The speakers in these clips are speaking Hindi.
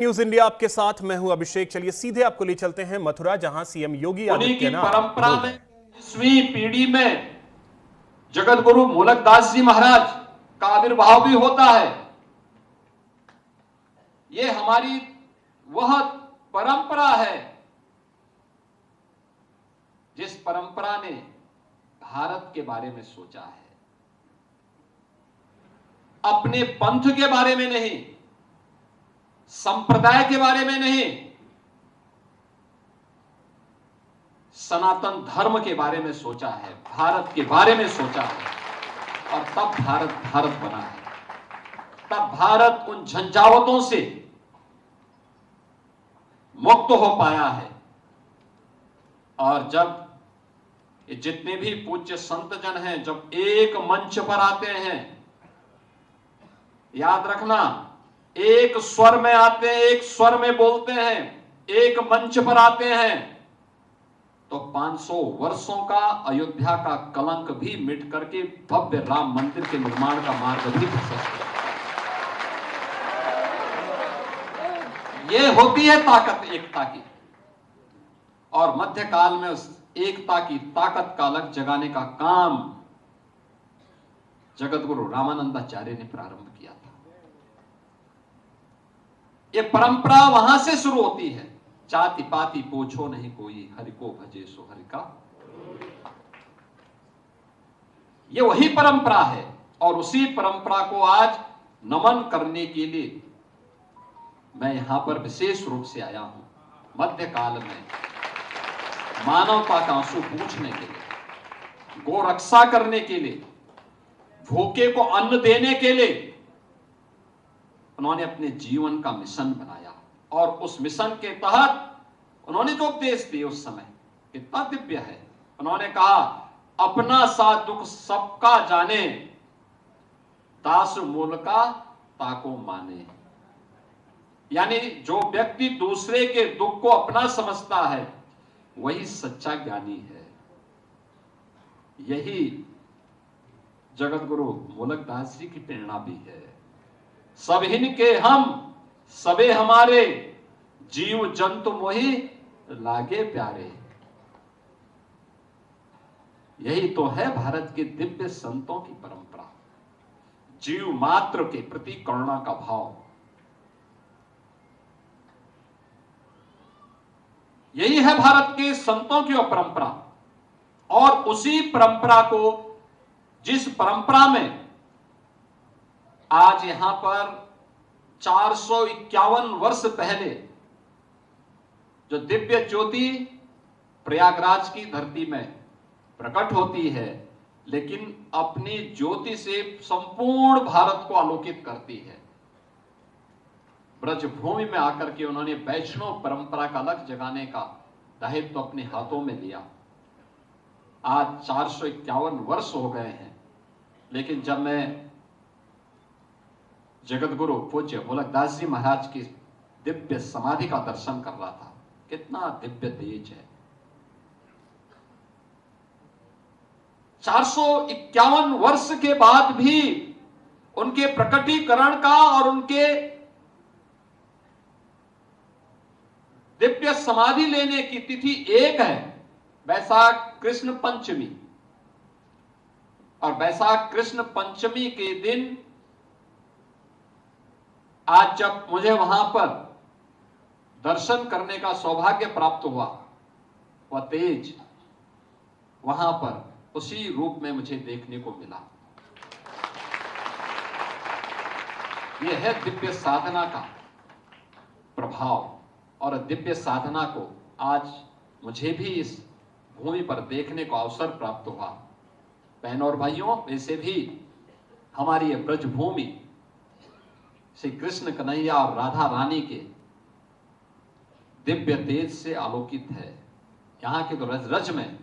न्यूज इंडिया आपके साथ मैं हूं अभिषेक। चलिए सीधे आपको ले चलते हैं मथुरा, जहां सीएम योगी आदित्यनाथ परंपरा में 20वीं पीढ़ी में जगत गुरु मूलकदास जी महाराज का आविर्भाव भी होता है। ये हमारी वह परंपरा है जिस परंपरा ने भारत के बारे में सोचा है, अपने पंथ के बारे में नहीं, संप्रदाय के बारे में नहीं, सनातन धर्म के बारे में सोचा है, भारत के बारे में सोचा है। और तब भारत भारत बना है। तब भारत उन झंझावतों से मुक्त हो पाया है। और जब ये जितने भी पूज्य संत जन हैं, जब एक मंच पर आते हैं, याद रखना, एक स्वर में आते हैं, एक स्वर में बोलते हैं, एक मंच पर आते हैं, तो 500 वर्षों का अयोध्या का कलंक भी मिट करके भव्य राम मंदिर के निर्माण का मार्ग भी प्रशस्त है। ये होती है ताकत एकता की। और मध्यकाल में उस एकता की ताकत का अलग जगाने का काम जगत गुरु रामानंदाचार्य ने प्रारंभ किया था। ये परंपरा वहां से शुरू होती है। जाति पाति पूछो नहीं कोई, हरि को भजे सो हरि का। ये वही परंपरा है। और उसी परंपरा को आज नमन करने के लिए मैं यहां पर विशेष रूप से आया हूं। मध्यकाल में मानवता का आंसू पूछने के लिए, गो रक्षा करने के लिए, भूखे को अन्न देने के लिए उन्होंने अपने जीवन का मिशन बनाया। और उस मिशन के तहत उन्होंने जो उपदेश दिए उस समय कितना दिव्य है। उन्होंने कहा, अपना सा दुख सबका जाने, दास मूल का ताको माने। यानी जो व्यक्ति दूसरे के दुख को अपना समझता है वही सच्चा ज्ञानी है। यही जगत गुरु मूलकदास जी की प्रेरणा भी है। सब हिन के हम सबे हमारे, जीव जंतु मोहि लागे प्यारे। यही तो है भारत के दिव्य संतों की परंपरा। जीव मात्र के प्रति करुणा का भाव। यही है भारत के संतों की परंपरा। और उसी परंपरा को, जिस परंपरा में आज यहां पर 451 वर्ष पहले जो दिव्य ज्योति प्रयागराज की धरती में प्रकट होती है, लेकिन अपनी ज्योति से संपूर्ण भारत को आलोकित करती है। ब्रजभूमि में आकर के उन्होंने वैष्णव परंपरा का अलग जगाने का दायित्व तो अपने हाथों में लिया। आज 451 वर्ष हो गए हैं, लेकिन जब मैं जगत गुरु पूज्य मूलकदास जी महाराज की दिव्य समाधि का दर्शन कर रहा था, कितना दिव्य तेज है। 451 वर्ष के बाद भी उनके प्रकटीकरण का और उनके दिव्य समाधि लेने की तिथि एक है, वैशाख कृष्ण पंचमी। और वैशाख कृष्ण पंचमी के दिन आज जब मुझे वहां पर दर्शन करने का सौभाग्य प्राप्त हुआ, वह तेज वहां पर उसी रूप में मुझे देखने को मिला। यह है दिव्य साधना का प्रभाव। और दिव्य साधना को आज मुझे भी इस भूमि पर देखने को अवसर प्राप्त हुआ। बहनों और भाइयों, वैसे भी हमारी यह ब्रजभूमि श्री कृष्ण कन्हैया और राधा रानी के दिव्य तेज से आलोकित है। यहाँ के तो रज रज में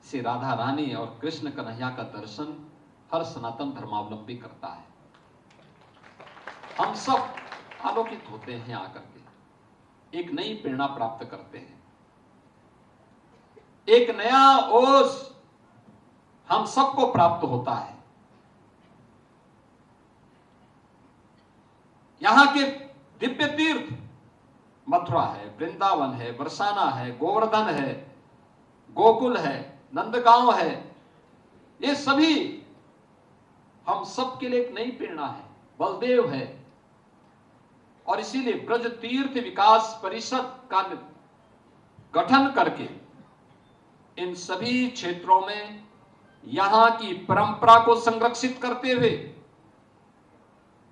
श्री राधा रानी और कृष्ण कन्हैया का दर्शन हर सनातन धर्मावलंबी करता है। हम सब आलोकित होते हैं, आकर के एक नई प्रेरणा प्राप्त करते हैं। एक नया ओज हम सबको प्राप्त होता है। यहां के दिव्य तीर्थ मथुरा है, वृंदावन है, बरसाना है, गोवर्धन है, गोकुल है, नंदगांव है, ये सभी हम सब के लिए एक नई प्रेरणा है, बलदेव है। और इसीलिए ब्रज तीर्थ विकास परिषद का गठन करके इन सभी क्षेत्रों में यहां की परंपरा को संरक्षित करते हुए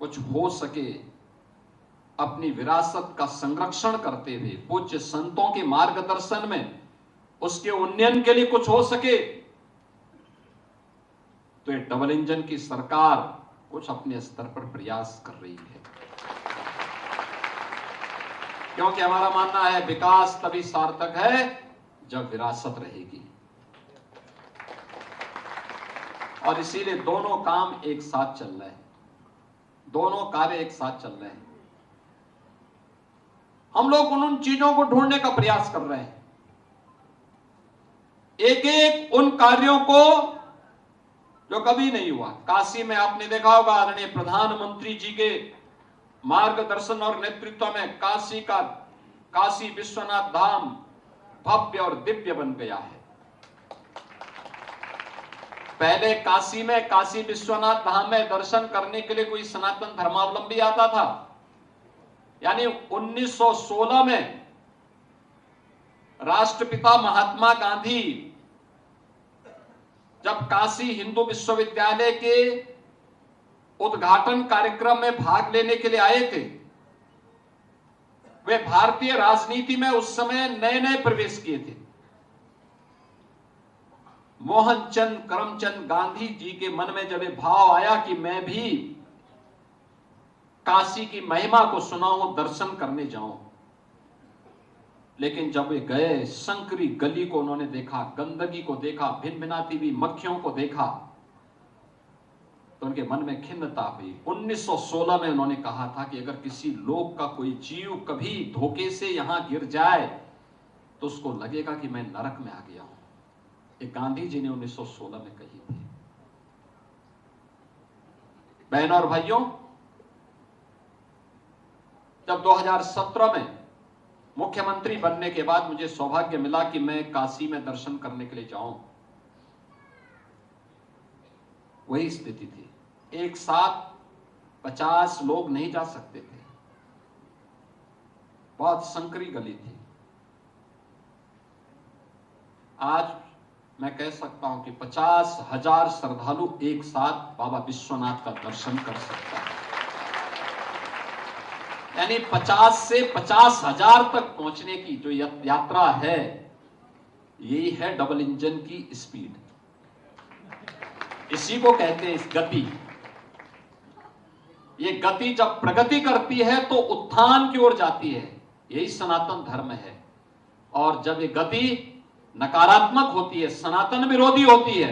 कुछ हो सके अपनी विरासत का संरक्षण करते हुए पूज्य संतों के मार्गदर्शन में उसके उन्नयन के लिए कुछ हो सके, तो ये डबल इंजन की सरकार कुछ अपने स्तर पर प्रयास कर रही है। क्योंकि हमारा मानना है विकास तभी सार्थक है जब विरासत रहेगी, और इसीलिए दोनों काम एक साथ चल रहे हैं, दोनों कार्य एक साथ चल रहे हैं। हम लोग उन चीजों को ढूंढने का प्रयास कर रहे हैं, एक एक उन कार्यों को जो कभी नहीं हुआ। काशी में आपने देखा होगा आदरणीय प्रधानमंत्री जी के मार्गदर्शन और नेतृत्व में काशी विश्वनाथ धाम भव्य और दिव्य बन गया है। पहले काशी विश्वनाथ धाम में दर्शन करने के लिए कोई सनातन धर्मावलंबी आता था, यानी 1916 में राष्ट्रपिता महात्मा गांधी जब काशी हिंदू विश्वविद्यालय के उद्घाटन कार्यक्रम में भाग लेने के लिए आए थे, वे भारतीय राजनीति में उस समय नए नए प्रवेश किए थे। मोहनचंद करमचंद गांधी जी के मन में जब ये भाव आया कि मैं भी काशी की महिमा को सुनाऊं, दर्शन करने जाऊं, लेकिन जब वे गए, संकरी गली को उन्होंने देखा, गंदगी को देखा, भिनभिनाती हुई मक्खियों को देखा, तो उनके मन में खिन्नता हुई। 1916 में उन्होंने कहा था कि अगर किसी लोक का कोई जीव कभी धोखे से यहां गिर जाए तो उसको लगेगा कि मैं नरक में आ गया हूं। ये गांधी जी ने 1916 में कही थी। बहनों और भाइयों, जब 2017 में मुख्यमंत्री बनने के बाद मुझे सौभाग्य मिला कि मैं काशी में दर्शन करने के लिए जाऊं, वही स्थिति थी। एक साथ 50 लोग नहीं जा सकते थे, बहुत संकरी गली थी। आज मैं कह सकता हूं कि 50,000 श्रद्धालु एक साथ बाबा विश्वनाथ का दर्शन कर सकता है। यानी 50 से 50,000 तक पहुंचने की जो यात्रा है, यही है डबल इंजन की स्पीड। इसी को कहते हैं इस गति। ये गति जब प्रगति करती है तो उत्थान की ओर जाती है, यही सनातन धर्म है। और जब ये गति नकारात्मक होती है, सनातन विरोधी होती है,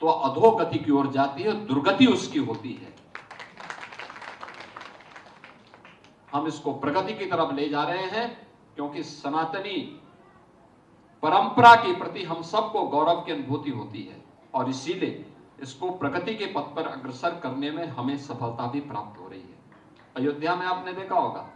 तो अधोगति की ओर जाती है, दुर्गति उसकी होती है। हम इसको प्रगति की तरफ ले जा रहे हैं, क्योंकि सनातनी परंपरा के प्रति हम सबको गौरव की अनुभूति होती है, और इसीलिए इसको प्रगति के पथ पर अग्रसर करने में हमें सफलता भी प्राप्त हो रही है। अयोध्या में आपने देखा होगा